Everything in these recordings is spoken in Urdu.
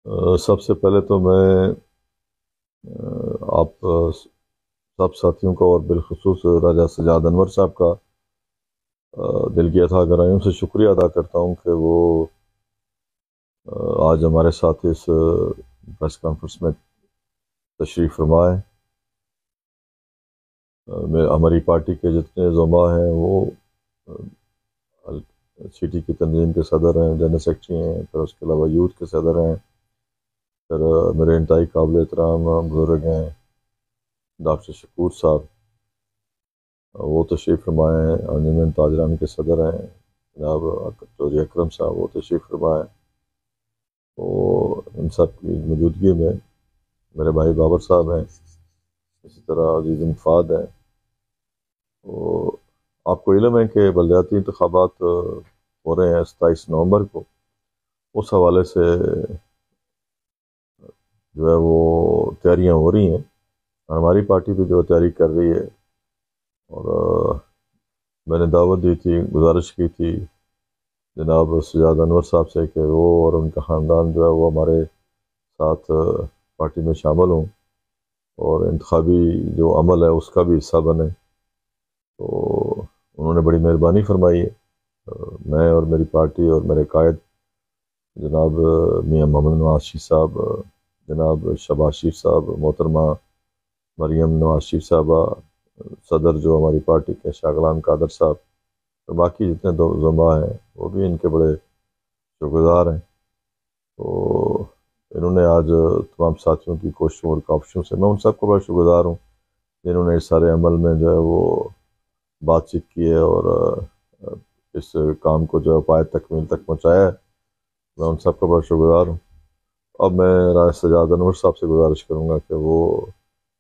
سب سے پہلے تو میں آپ سب ساتھیوں کا اور بالخصوص راجہ سجاد انور صاحب کا دل کی اتھا گہرائیوں سے شکریہ ادا کرتا ہوں کہ وہ آج ہمارے ساتھ اس پریس کانفرنس میں تشریف فرما ہے۔ ہماری پارٹی کے جتنے زعماء ہیں وہ سٹی کی تنظیم کے صدر ہیں، جنرل سیکرٹری ہیں، پھر اس کے علاوہ یوتھ کے صدر ہیں، پھر میرے انتہائی قابل احترام بزرگ ہیں ڈاکٹر شکور صاحب، وہ تشریف فرمائے ہیں، انجمن تاجران کے صدر ہیں جناب چودھری اکرم صاحب، وہ تشریف فرمائے۔ تو ان سب کی موجودگی میں میرے بھائی بابر صاحب ہیں، اسی طرح عزیز مفاد ہیں۔ تو آپ کو علم ہے کہ بلدیاتی انتخابات ہو رہے ہیں 27 نومبر کو، اس حوالے سے جو ہے وہ تیاریاں ہو رہی ہیں، اور ہماری پارٹی بھی جو تیاری کر رہی ہے، اور میں نے دعوت دی تھی، گزارش کی تھی جناب سجاد انور صاحب سے کہ وہ اور ان کا خاندان جو ہے وہ ہمارے ساتھ پارٹی میں شامل ہوں اور انتخابی جو عمل ہے اس کا بھی حصہ بنے۔ تو انہوں نے بڑی مہربانی فرمائی ہے۔ میں اور میری پارٹی اور میرے قائد جناب میاں محمد نواز شریف صاحب، جناب شہباز شریف صاحب، محترمہ مریم نواز شریف صاحبہ، صدر جو ہماری پارٹی کے شاہ غلام قادر صاحب، تو باقی جتنے زعماء ہیں وہ بھی ان کے بڑے شکر گزار ہیں۔ تو انہوں نے آج تمام ساتھیوں کی کوششوں اور کاوشوں سے میں ان سب کو بڑا شکر گزار ہوں جنہوں نے اس سارے عمل میں جو ہے وہ بات چیت کی ہے اور اس کام کو جو ہے پائے تکمیل تک پہنچایا ہے۔ میں ان سب کا بڑا شکر گزار ہوں۔ اب میں راجہ سجاد انور صاحب سے گزارش کروں گا کہ وہ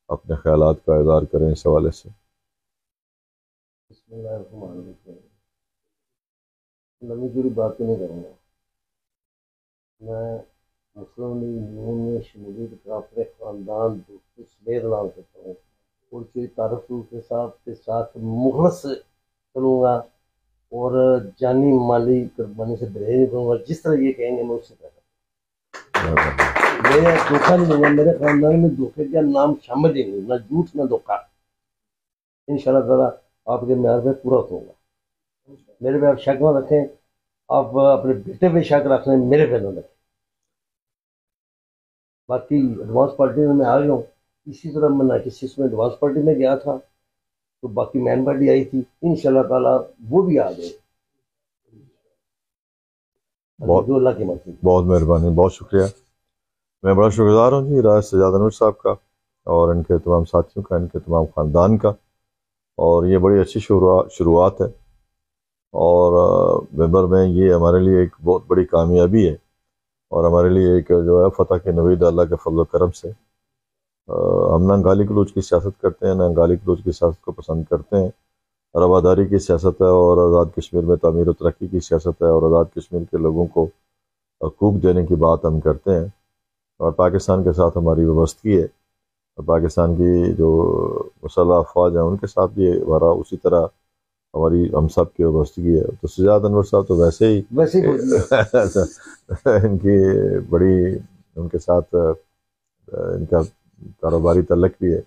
اپنے خیالات کا اظہار کریں اس حوالے سے۔ بسم اللہ الرحمن الرحیم۔ لمبی چوڑی بات نہیں کروں گا، میں مسلم لیگ نون میں شمولیت کا اپنے خاندان دوستوں سمیت اعلان کرتا ہوں اور کی تعارف کے ساتھ مخلص کروں گا اور جانی مالی قربانی سے پرہیز نہیں کروں گا۔ جس طرح یہ کہیں گے میں اس سے کروں گا۔ میں دھوکہ نہیں دوں گا، میرے خاندان میں دھوکے کا نام شامل ہی نہیں، نہ جھوٹ نہ دھوکہ۔ انشاءاللہ تعالیٰ آپ کے معیار میں پورا کروں گا۔ میرے پہ آپ شک نہ رکھیں، آپ اپنے بیٹے پہ شک رکھ لیں، میرے پہ نہ رکھیں۔ باقی ایڈوانس پارٹی میں آ گیا ہوں، اسی طرح میں 96 میں ایڈوانس پارٹی میں گیا تھا تو باقی مین پارٹی آئی تھی، انشاءاللہ تعالیٰ وہ بھی آ گئے۔ جو اللہ کی مرضی۔ بہت مہربانی، بہت شکریہ۔ میں بڑا شکر گزار ہوں جی راجہ سجاد انور صاحب کا اور ان کے تمام ساتھیوں کا، ان کے تمام خاندان کا، اور یہ بڑی اچھی شروعات ہے، اور ممبر میں یہ ہمارے لیے ایک بہت بڑی کامیابی ہے اور ہمارے لیے ایک جو ہے فتح کے نوید اللہ کے فضل و کرم سے۔ ہم نہ گالی گلوچ کی سیاست کرتے ہیں، نہ گالی گلوچ کی سیاست کو پسند کرتے ہیں۔ رواداری کی سیاست ہے اور آزاد کشمیر میں تعمیر و ترقی کی سیاست ہے، اور آزاد کشمیر کے لوگوں کو حقوق دینے کی بات ہم کرتے ہیں، اور پاکستان کے ساتھ ہماری وابستگی ہے، اور پاکستان کی جو مسلح افواج ہیں ان کے ساتھ بھی ہمارا اسی طرح ہماری ہم سب کی وابستگی ہے۔ تو سجاد انور صاحب تو ویسے ہی ان کی بڑی ان کے ساتھ ان کا کاروباری تعلق بھی ہے،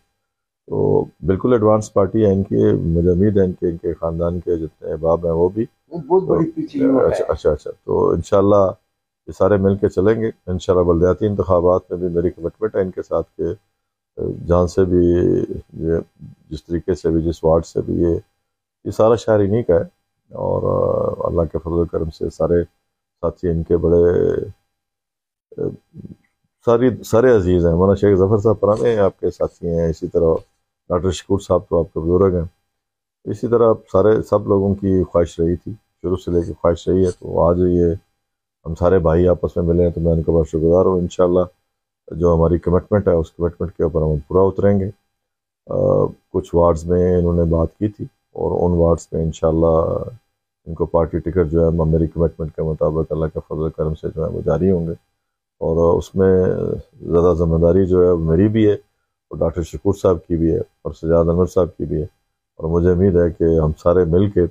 تو بالکل ایڈوانس پارٹی ہے ان کی۔ مجھے امید ہے ان کے خاندان کے جتنے احباب ہیں وہ بھی بہت بڑی پیچھے۔ اچھا تو انشاءاللہ یہ سارے مل کے چلیں گے انشاءاللہ۔ بلدیاتی انتخابات میں بھی میری کمٹمنٹ ہے ان کے ساتھ کہ جہاں سے بھی جس طریقے سے بھی جس وارڈ سے بھی یہ سارا شہر انہی کا ہے، اور اللہ کے فضل و کرم سے سارے ساتھی ان کے بڑے سارے عزیز ہیں۔ مولانا شیخ ظفر صاحب پرانے ہیں آپ کے ساتھی ہیں، اسی طرح ڈاکٹر شکور صاحب تو آپ کے بزرگ ہیں، اسی طرح سب لوگوں کی خواہش رہی تھی، شروع سے لے کے خواہش رہی ہے، تو آج یہ ہم سارے بھائی آپس میں ملے ہیں تو میں ان کا بہت شکر گزار ہوں۔ انشاءاللہ جو ہماری کمٹمنٹ ہے اس کمٹمنٹ کے اوپر ہم پورا اتریں گے۔ کچھ وارڈز میں انہوں نے بات کی تھی اور ان وارڈز میں انشاءاللہ ان کو پارٹی ٹکٹ جو ہے میری کمٹمنٹ کے مطابق اللہ کے فضل و کرم سے جو ہے وہ جاری ہوں گے، اور اس میں زیادہ ذمہ داری جو ہے میری بھی ہے اور ڈاکٹر شکور صاحب کی بھی ہے اور سجاد انور صاحب کی بھی ہے، اور مجھے امید ہے کہ ہم سارے مل کے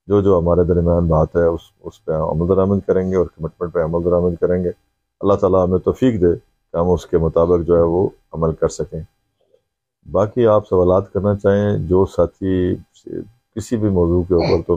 جو ہمارے درمیان بات ہے اس پہ عمل درآمد کریں گے اور کمٹمنٹ پہ عمل درآمد کریں گے، اللہ تعالیٰ ہمیں توفیق دے کہ ہم اس کے مطابق جو ہے وہ عمل کر سکیں۔ باقی آپ سوالات کرنا چاہیں جو ساتھی کسی بھی موضوع کے اوپر، تو